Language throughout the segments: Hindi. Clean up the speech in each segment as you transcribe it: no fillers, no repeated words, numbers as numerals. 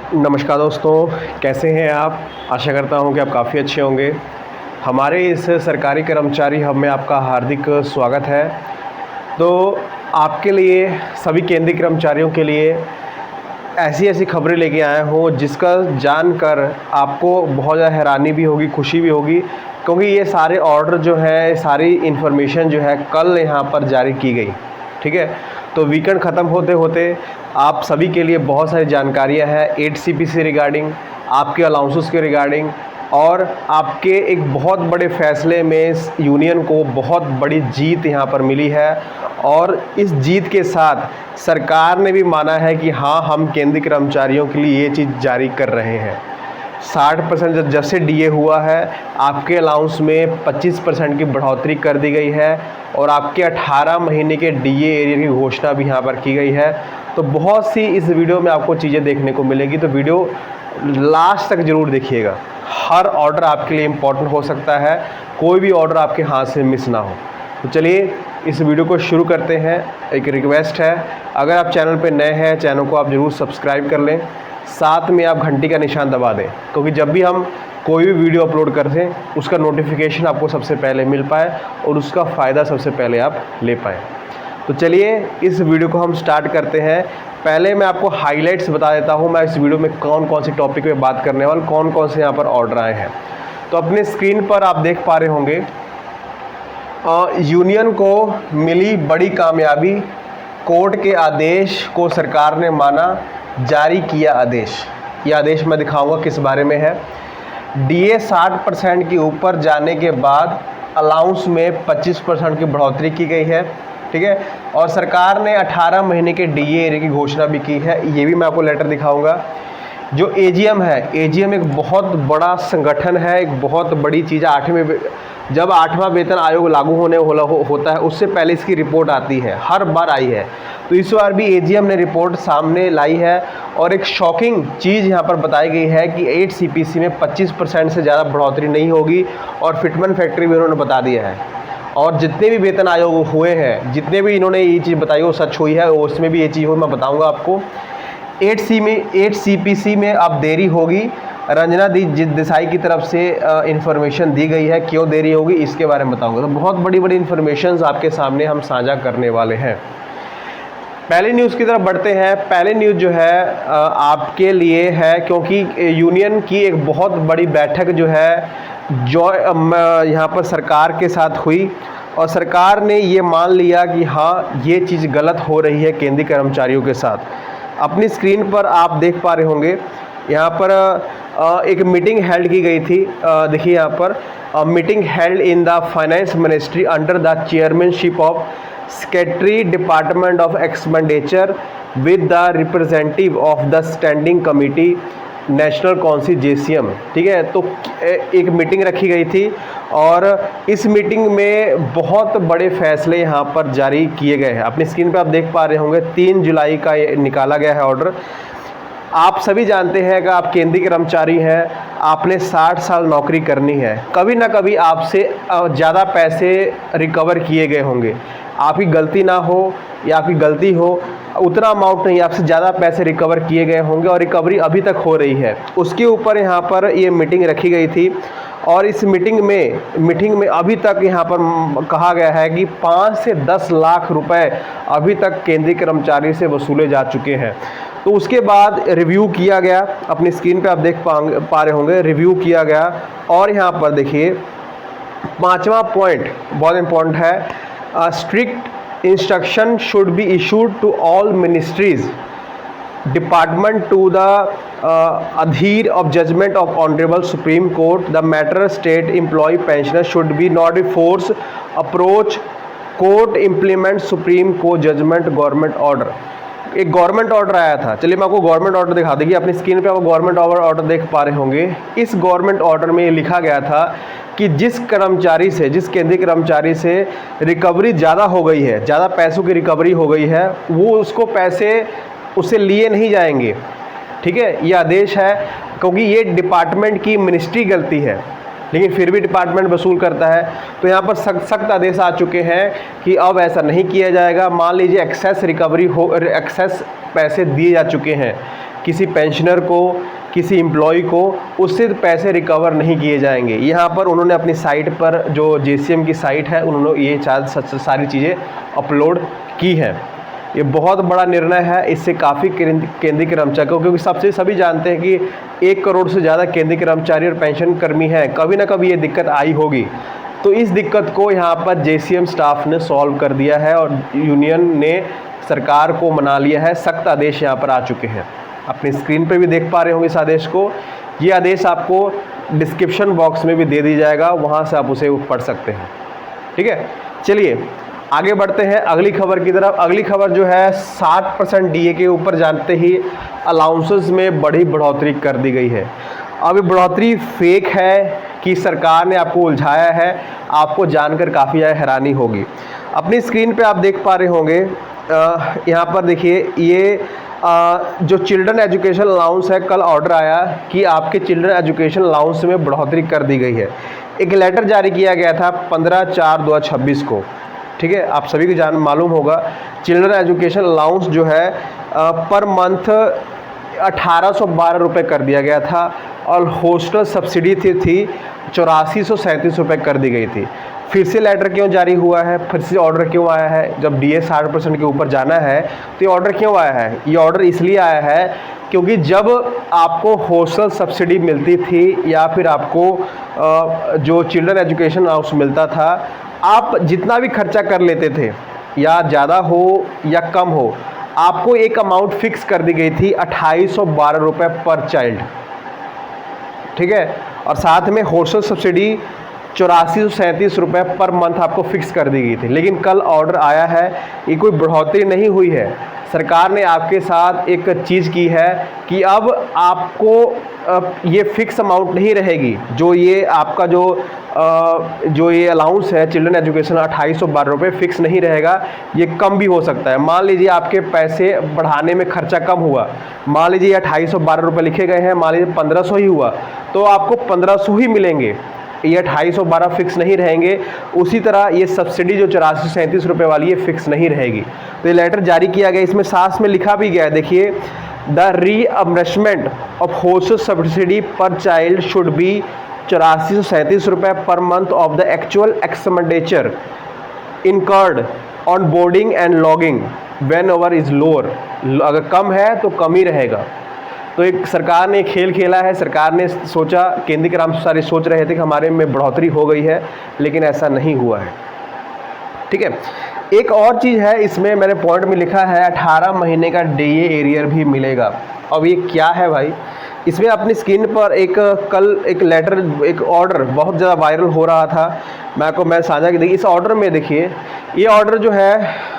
नमस्कार दोस्तों, कैसे हैं आप। आशा करता हूं कि आप काफ़ी अच्छे होंगे। हमारे इस सरकारी कर्मचारी हब में आपका हार्दिक स्वागत है। तो आपके लिए, सभी केंद्रीय कर्मचारियों के लिए ऐसी ऐसी खबरें लेके आया हूँ जिसका जानकर आपको बहुत ज़्यादा हैरानी भी होगी, खुशी भी होगी, क्योंकि ये सारे ऑर्डर जो है, सारी इन्फॉर्मेशन जो है कल यहाँ पर जारी की गई। ठीक है, तो वीकेंड ख़त्म होते होते आप सभी के लिए बहुत सारी जानकारियाँ हैं 8 CPC रिगार्डिंग, आपके अलाउंसेस के रिगार्डिंग, और आपके एक बहुत बड़े फैसले में यूनियन को बहुत बड़ी जीत यहाँ पर मिली है। और इस जीत के साथ सरकार ने भी माना है कि हाँ, हम केंद्रीय कर्मचारियों के लिए ये चीज़ जारी कर रहे हैं। 60% जब से DA हुआ है, आपके अलाउंस में 25% की बढ़ोतरी कर दी गई है, और आपके 18 महीने के DA एरिया की घोषणा भी यहाँ पर की गई है। तो बहुत सी इस वीडियो में आपको चीज़ें देखने को मिलेगी, तो वीडियो लास्ट तक ज़रूर देखिएगा। हर ऑर्डर आपके लिए इम्पोर्टेंट हो सकता है, कोई भी ऑर्डर आपके हाथ से मिस ना हो। तो चलिए इस वीडियो को शुरू करते हैं। एक रिक्वेस्ट है, अगर आप चैनल पर नए हैं, चैनल को आप ज़रूर सब्सक्राइब कर लें, साथ में आप घंटी का निशान दबा दें, क्योंकि जब भी हम कोई भी वीडियो अपलोड करते हैं उसका नोटिफिकेशन आपको सबसे पहले मिल पाए और उसका फ़ायदा सबसे पहले आप ले पाएँ। तो चलिए इस वीडियो को हम स्टार्ट करते हैं। पहले मैं आपको हाइलाइट्स बता देता हूं, मैं इस वीडियो में कौन कौन सी टॉपिक पे बात करने वाला, कौन कौन से यहाँ पर ऑर्डर आए हैं। तो अपने स्क्रीन पर आप देख पा रहे होंगे, यूनियन को मिली बड़ी कामयाबी, कोर्ट के आदेश को सरकार ने माना, जारी किया आदेश। ये आदेश मैं दिखाऊंगा किस बारे में है। DA 60% के ऊपर जाने के बाद अलाउंस में 25% की बढ़ोतरी की गई है। ठीक है, और सरकार ने 18 महीने के DA एरिया की घोषणा भी की है। ये भी मैं आपको लेटर दिखाऊंगा। जो AGM है, AGM एक बहुत बड़ा संगठन है, एक बहुत बड़ी चीज़ है। जब 8वां वेतन आयोग लागू होने होता है, उससे पहले इसकी रिपोर्ट आती है, हर बार आई है। तो इस बार भी AGM ने रिपोर्ट सामने लाई है, और एक शॉकिंग चीज़ यहाँ पर बताई गई है कि 8 CPC में 25% से ज़्यादा बढ़ोतरी नहीं होगी, और फिटमेंट फैक्ट्री भी उन्होंने बता दिया है। और जितने भी वेतन आयोग हुए हैं, जितने भी इन्होंने ये चीज़ बताई वो सच हुई है, उसमें भी ये चीज़ हुई, मैं बताऊंगा आपको। 8 CPC में अब देरी होगी। रंजना देसाई की तरफ से इन्फॉर्मेशन दी गई है, क्यों देरी होगी इसके बारे में बताऊंगा। तो बहुत बड़ी बड़ी इन्फॉर्मेशन आपके सामने हम साझा करने वाले हैं। पहले न्यूज़ की तरफ बढ़ते हैं। पहले न्यूज़ जो है आपके लिए है, क्योंकि यूनियन की एक बहुत बड़ी बैठक जो है जो यहाँ पर सरकार के साथ हुई, और सरकार ने ये मान लिया कि हाँ, ये चीज़ गलत हो रही है केंद्रीय कर्मचारियों के साथ। अपनी स्क्रीन पर आप देख पा रहे होंगे, यहाँ पर एक मीटिंग हेल्ड की गई थी। देखिए यहाँ पर meeting held in the finance ministry under the chairmanship of secretary department of expenditure with the representative of the standing committee national council JCM। ठीक है, तो एक मीटिंग रखी गई थी, और इस मीटिंग में बहुत बड़े फैसले यहाँ पर जारी किए गए हैं। अपनी स्क्रीन पे आप देख पा रहे होंगे, 3 जुलाई का ये निकाला गया है ऑर्डर। आप सभी जानते हैं कि आप केंद्रीय कर्मचारी हैं, आपने 60 साल नौकरी करनी है, कभी ना कभी आपसे ज़्यादा पैसे रिकवर किए गए होंगे। आपकी गलती ना हो या आपकी गलती हो, उतना अमाउंट नहीं, आपसे ज़्यादा पैसे रिकवर किए गए होंगे, और रिकवरी अभी तक हो रही है। उसके ऊपर यहाँ पर ये मीटिंग रखी गई थी, और इस मीटिंग में अभी तक यहाँ पर कहा गया है कि 5 से 10 लाख रुपए अभी तक केंद्रीय कर्मचारी से वसूले जा चुके हैं। तो उसके बाद रिव्यू किया गया, अपनी स्क्रीन पे आप देख पा रहे होंगे, रिव्यू किया गया। और यहाँ पर देखिए 5वां पॉइंट बहुत इंपॉर्टेंट है, strict instruction should be issued to all ministries department to the adhere of judgment of honorable Supreme Court. The matter state employee pensioner should be not force approach court implement Supreme Court judgment government order। एक गवर्नमेंट ऑर्डर आया था, चलिए मैं आपको गवर्नमेंट ऑर्डर दिखा देंगे। अपनी स्क्रीन पे आप गवर्नमेंट ऑर्डर देख पा रहे होंगे। इस गवर्नमेंट ऑर्डर में ये लिखा गया था कि जिस केंद्रीय कर्मचारी से रिकवरी ज़्यादा हो गई है, ज़्यादा पैसों की रिकवरी हो गई है, वो उसको पैसे उससे लिए नहीं जाएंगे। ठीक है, ये आदेश है, क्योंकि ये डिपार्टमेंट की मिनिस्ट्री गलती है, लेकिन फिर भी डिपार्टमेंट वसूल करता है। तो यहाँ पर सख्त आदेश आ चुके हैं कि अब ऐसा नहीं किया जाएगा। मान लीजिए एक्सेस रिकवरी हो, एक्सेस पैसे दिए जा चुके हैं किसी पेंशनर को, किसी एम्प्लॉय को उससे पैसे रिकवर नहीं किए जाएंगे। यहाँ पर उन्होंने अपनी साइट पर, जो जेसीएम की साइट है, उन्होंने ये सारी चीज़ें अपलोड की हैं। ये बहुत बड़ा निर्णय है, इससे काफ़ी केंद्रीय कर्मचारी को, क्योंकि सभी जानते हैं कि 1 करोड़ से ज़्यादा केंद्रीय कर्मचारी और पेंशन कर्मी हैं, कभी ना कभी ये दिक्कत आई होगी। तो इस दिक्कत को यहाँ पर जेसीएम स्टाफ ने सॉल्व कर दिया है और यूनियन ने सरकार को मना लिया है। सख्त आदेश यहाँ पर आ चुके हैं, अपनी स्क्रीन पे भी देख पा रहे होंगे इस आदेश को। ये आदेश आपको डिस्क्रिप्शन बॉक्स में भी दे दी जाएगा, वहाँ से आप उसे पढ़ सकते हैं। ठीक है, चलिए आगे बढ़ते हैं अगली खबर की तरफ। अगली खबर जो है 60% डीए के ऊपर जानते ही अलाउंसेस में बड़ी बढ़ोतरी कर दी गई है। अब ये बढ़ोतरी फेक है कि सरकार ने आपको उलझाया है, आपको जानकर काफ़ी ज़्यादा हैरानी होगी। अपनी स्क्रीन पे आप देख पा रहे होंगे, यहाँ पर देखिए, ये जो चिल्ड्रन एजुकेशन अलाउंस है, कल ऑर्डर आया कि आपके चिल्ड्रन एजुकेशन अलाउंस में बढ़ोतरी कर दी गई है। एक लेटर जारी किया गया था 15/4/2026 को। ठीक है, आप सभी को मालूम होगा, चिल्ड्रन एजुकेशन अलाउंस जो है पर मंथ 1812 रुपये कर दिया गया था और हॉस्टल सब्सिडी थी 8437 रुपये कर दी गई थी। फिर से लेटर क्यों जारी हुआ है, फिर से ऑर्डर क्यों आया है? जब डीए 60% के ऊपर जाना है तो ये ऑर्डर क्यों आया है? ये ऑर्डर इसलिए आया है क्योंकि जब आपको हॉस्टल सब्सिडी मिलती थी या फिर आपको जो चिल्ड्रन एजुकेशन अलाउंस मिलता था, आप जितना भी खर्चा कर लेते थे, या ज़्यादा हो या कम हो, आपको एक अमाउंट फिक्स कर दी गई थी 2812 रुपये पर चाइल्ड। ठीक है, और साथ में हॉस्टल सब्सिडी 8437 रुपये पर मंथ आपको फिक्स कर दी गई थी। लेकिन कल ऑर्डर आया है, ये कोई बढ़ोतरी नहीं हुई है। सरकार ने आपके साथ एक चीज़ की है कि अब आपको ये फिक्स अमाउंट नहीं रहेगी। जो ये आपका जो ये अलाउंस है चिल्ड्रन एजुकेशन 2812 रुपये फिक्स नहीं रहेगा, ये कम भी हो सकता है। मान लीजिए आपके पैसे बढ़ाने में खर्चा कम हुआ, मान लीजिए 2812 रुपये लिखे गए हैं, मान लीजिए 1500 ही हुआ, तो आपको 1500 ही मिलेंगे। ये 2812 फिक्स नहीं रहेंगे। उसी तरह ये सब्सिडी जो 8437 रुपये वाली है फिक्स नहीं रहेगी। तो ये लेटर जारी किया गया, इसमें साथ में लिखा भी गया है, देखिए, द रीअम्बर्समेंट ऑफ हॉस्टल सब्सिडी पर चाइल्ड शुड बी 8437 रुपये per month of the actual expenditure incurred on boarding and logging when ever is lower. अगर कम है तो कम ही रहेगा। तो एक सरकार ने खेल खेला है। सरकार ने सोचा, केंद्रीय कर्मचारी सोच रहे थे कि हमारे में बढ़ोतरी हो गई है, लेकिन ऐसा नहीं हुआ है। ठीक है, एक और चीज़ है इसमें, मैंने पॉइंट में लिखा है 18 महीने का डीए एरियर भी मिलेगा। अब ये क्या है भाई? इसमें अपनी स्क्रीन पर कल एक लेटर, एक ऑर्डर बहुत ज़्यादा वायरल हो रहा था, मैं साझा की। देखिए इस ऑर्डर में, देखिए ये ऑर्डर जो है,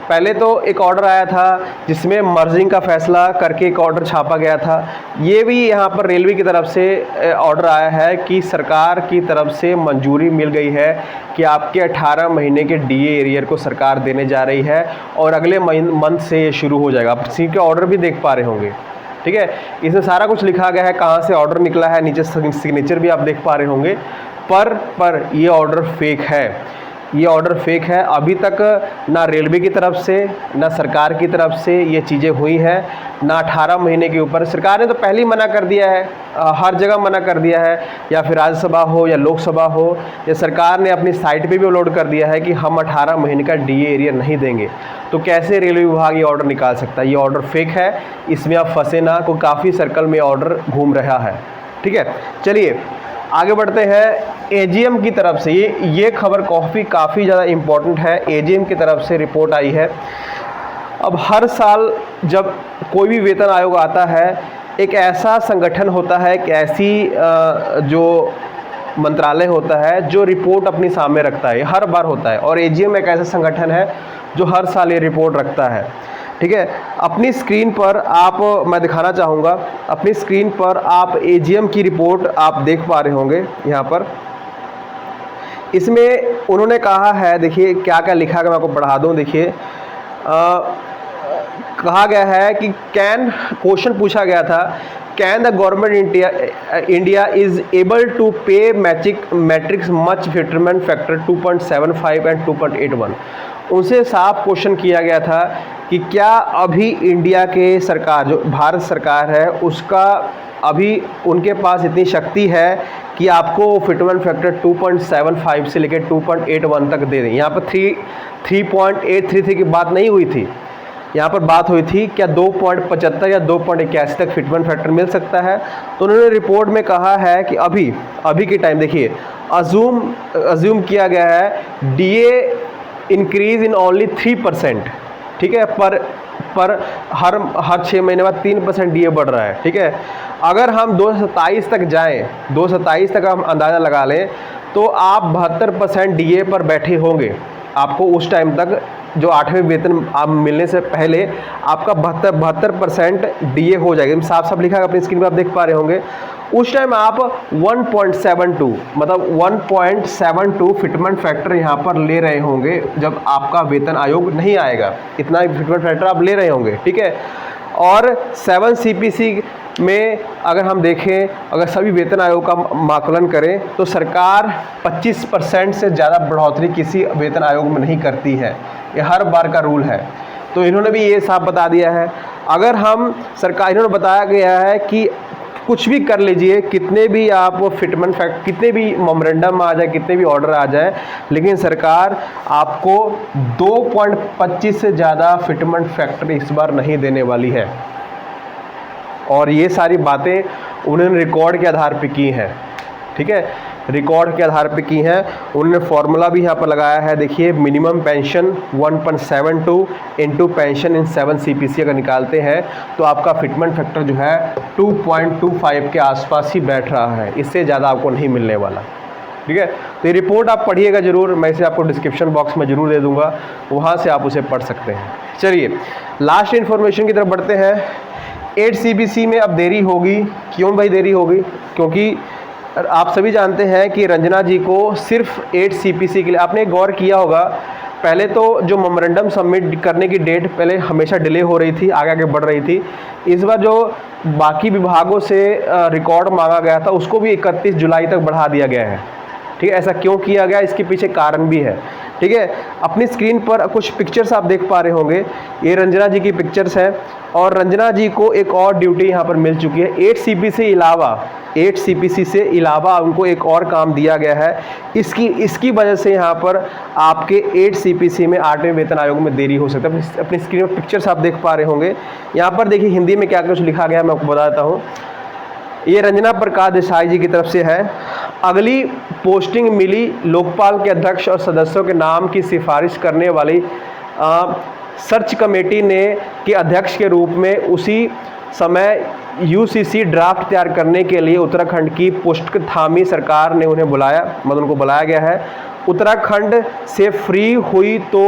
पहले तो एक ऑर्डर आया था जिसमें मर्जिंग का फैसला करके एक ऑर्डर छापा गया था। ये भी यहाँ पर रेलवे की तरफ से ऑर्डर आया है कि सरकार की तरफ से मंजूरी मिल गई है कि आपके 18 महीने के डीए एरियर को सरकार देने जा रही है और अगले मंथ से ये शुरू हो जाएगा। आप सी के ऑर्डर भी देख पा रहे होंगे। ठीक है, इसमें सारा कुछ लिखा गया है, कहाँ से ऑर्डर निकला है, नीचे सिग्नेचर भी आप देख पा रहे होंगे। पर ये ऑर्डर फेक है, ये ऑर्डर फेक है। अभी तक ना रेलवे की तरफ से, ना सरकार की तरफ से ये चीज़ें हुई हैं, ना 18 महीने के ऊपर। सरकार ने तो पहले ही मना कर दिया है, हर जगह मना कर दिया है, या फिर राज्यसभा हो या लोकसभा हो, या सरकार ने अपनी साइट पे भी अपलोड कर दिया है कि हम 18 महीने का डीए एरियर नहीं देंगे। तो कैसे रेलवे विभाग ये ऑर्डर निकाल सकता है? ये ऑर्डर फेक है, इसमें आप फंसे ना, को काफ़ी सर्कल में ऑर्डर घूम रहा है। ठीक है, चलिए आगे बढ़ते हैं एजीएम की तरफ से। ये खबर काफ़ी ज़्यादा इम्पोर्टेंट है। एजीएम की तरफ से रिपोर्ट आई है। अब हर साल जब कोई भी वेतन आयोग आता है, एक ऐसा संगठन होता है, एक ऐसी जो मंत्रालय होता है जो रिपोर्ट अपनी सामने रखता है, हर बार होता है। और एजीएम एक ऐसा संगठन है जो हर साल ये रिपोर्ट रखता है। ठीक है, अपनी स्क्रीन पर मैं दिखाना चाहूँगा, अपनी स्क्रीन पर आप एजीएम की रिपोर्ट आप देख पा रहे होंगे। यहाँ पर इसमें उन्होंने कहा है, देखिए क्या क्या लिखा है, मैं आपको पढ़ा दूँ। देखिए कहा गया है कि क्वेश्चन पूछा गया था, can the government India is able to pay matrix much fitment factor 2.75 and 2.81। उनसे साफ क्वेश्चन किया गया था कि क्या अभी इंडिया के सरकार, जो भारत सरकार है, उसका अभी उनके पास इतनी शक्ति है कि आपको फिटमेंट फैक्टर 2.75 से लेकर 2.81 तक दे दें। यहाँ पर 3.833 की बात नहीं हुई थी, यहाँ पर बात हुई थी क्या 2.75 या 2.81 तक फिटमेंट फैक्टर मिल सकता है। तो उन्होंने रिपोर्ट में कहा है कि अभी के टाइम देखिए, अज्यूम किया गया है डीए इंक्रीज इन ओनली 3%, ठीक है, पर हर 6 महीने बाद 3% डीए बढ़ रहा है, ठीक है। अगर हम 2027 तक जाएं, 2027 तक हम अंदाज़ा लगा लें तो आप 72% डीए पर बैठे होंगे। आपको उस टाइम तक जो 8वें वेतन आप मिलने से पहले आपका 72% डीए हो जाएगा। साफ साफ लिखा है अपनी स्क्रीन पर, आप देख पा रहे होंगे। उस टाइम आप 1.72 मतलब 1.72 फिटमेंट फैक्टर यहाँ पर ले रहे होंगे जब आपका वेतन आयोग नहीं आएगा, इतना फिटमेंट फैक्टर आप ले रहे होंगे, ठीक है। और 7 CPC में अगर हम देखें, अगर सभी वेतन आयोग का माकलन करें तो सरकार 25% से ज़्यादा बढ़ोतरी किसी वेतन आयोग में नहीं करती है, ये हर बार का रूल है। तो इन्होंने भी ये साफ बता दिया है। अगर हम सरकार, इन्होंने बताया गया है कि कुछ भी कर लीजिए, कितने भी आप फिटमेंट फैक्ट, कितने भी मेमोरेंडम आ जाए, कितने भी ऑर्डर आ जाए, लेकिन सरकार आपको 2.25 से ज़्यादा फिटमेंट फैक्टर इस बार नहीं देने वाली है। और ये सारी बातें उन्होंने रिकॉर्ड के आधार पे की हैं, ठीक है, रिकॉर्ड के आधार पे की हैं। उन्होंने फॉर्मूला भी यहाँ पर लगाया है, देखिए, मिनिमम पेंशन 1.72 इंटू पेंशन इन 7 CPC अगर निकालते हैं तो आपका फिटमेंट फैक्टर जो है 2.25 के आसपास ही बैठ रहा है, इससे ज़्यादा आपको नहीं मिलने वाला, ठीक है। तो ये रिपोर्ट आप पढ़िएगा ज़रूर, मैं इसे आपको डिस्क्रिप्शन बॉक्स में ज़रूर दे दूँगा, वहाँ से आप उसे पढ़ सकते हैं। चलिए लास्ट इन्फॉर्मेशन की तरफ बढ़ते हैं। 8 CPC में अब देरी होगी। क्यों भाई देरी होगी? क्योंकि आप सभी जानते हैं कि रंजना जी को सिर्फ 8 CPC के लिए, आपने गौर किया होगा, पहले तो जो मेमोरेंडम सबमिट करने की डेट पहले हमेशा डिले हो रही थी, आगे आगे बढ़ रही थी। इस बार जो बाकी विभागों से रिकॉर्ड मांगा गया था उसको भी 31 जुलाई तक बढ़ा दिया गया है, ठीक है। ऐसा क्यों किया गया, इसके पीछे कारण भी है, ठीक है। अपनी स्क्रीन पर कुछ पिक्चर्स आप देख पा रहे होंगे, ये रंजना जी की पिक्चर्स हैं और रंजना जी को एक और ड्यूटी यहाँ पर मिल चुकी है। 8 CPC से इलावा उनको एक और काम दिया गया है। इसकी वजह से यहाँ पर आपके 8 CPC में 8वें वेतन आयोग में देरी हो सकता है। अपनी स्क्रीन पर पिक्चर्स आप देख पा रहे होंगे। यहाँ पर देखिए हिंदी में क्या कुछ लिखा गया है, मैं आपको बताता हूँ। ये रंजना प्रकाश देसाई जी की तरफ से है। अगली पोस्टिंग मिली लोकपाल के अध्यक्ष और सदस्यों के नाम की सिफारिश करने वाली सर्च कमेटी ने के अध्यक्ष के रूप में उसी समय UCC ड्राफ्ट तैयार करने के लिए उत्तराखंड की पुष्ट थामी सरकार ने उन्हें बुलाया, मतलब उनको बुलाया गया है। उत्तराखंड से फ्री हुई तो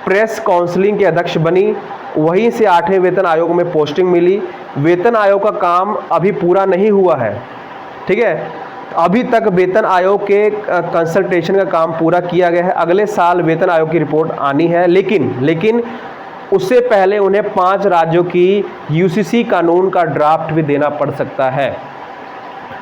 प्रेस काउंसिलिंग के अध्यक्ष बनी, वहीं से 8वें वेतन आयोग में पोस्टिंग मिली। वेतन आयोग का काम अभी पूरा नहीं हुआ है, ठीक है। अभी तक वेतन आयोग के कंसल्टेशन का काम पूरा किया गया है। अगले साल वेतन आयोग की रिपोर्ट आनी है, लेकिन उससे पहले उन्हें 5 राज्यों की UCC कानून का ड्राफ्ट भी देना पड़ सकता है,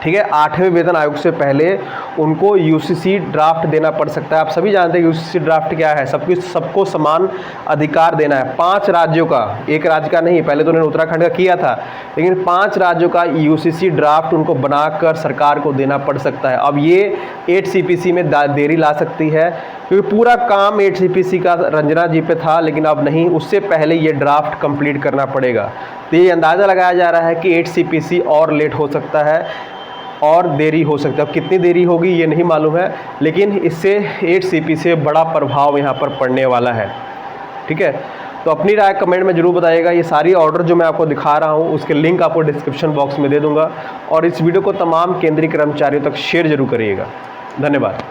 ठीक है। 8वें वेतन आयोग से पहले उनको UCC ड्राफ्ट देना पड़ सकता है। आप सभी जानते हैं UCC ड्राफ्ट क्या है, सबको समान अधिकार देना है। 5 राज्यों का, एक राज्य का नहीं, पहले तो उन्होंने उत्तराखंड का किया था, लेकिन 5 राज्यों का UCC ड्राफ्ट उनको बनाकर सरकार को देना पड़ सकता है। अब ये 8 CPC में देरी ला सकती है, क्योंकि पूरा काम 8 CPC का रंजना जी पे था, लेकिन अब नहीं, उससे पहले ये ड्राफ्ट कंप्लीट करना पड़ेगा। तो ये अंदाज़ा लगाया जा रहा है कि 8 CPC और लेट हो सकता है और देरी हो सकता है। अब कितनी देरी होगी ये नहीं मालूम है, लेकिन इससे 8 CPC से बड़ा प्रभाव यहाँ पर पड़ने वाला है, ठीक है। तो अपनी राय कमेंट में जरूर बताइएगा। ये सारी ऑर्डर जो मैं आपको दिखा रहा हूँ उसके लिंक आपको डिस्क्रिप्शन बॉक्स में दे दूँगा, और इस वीडियो को तमाम केंद्रीय कर्मचारियों तक शेयर जरूर करिएगा। धन्यवाद।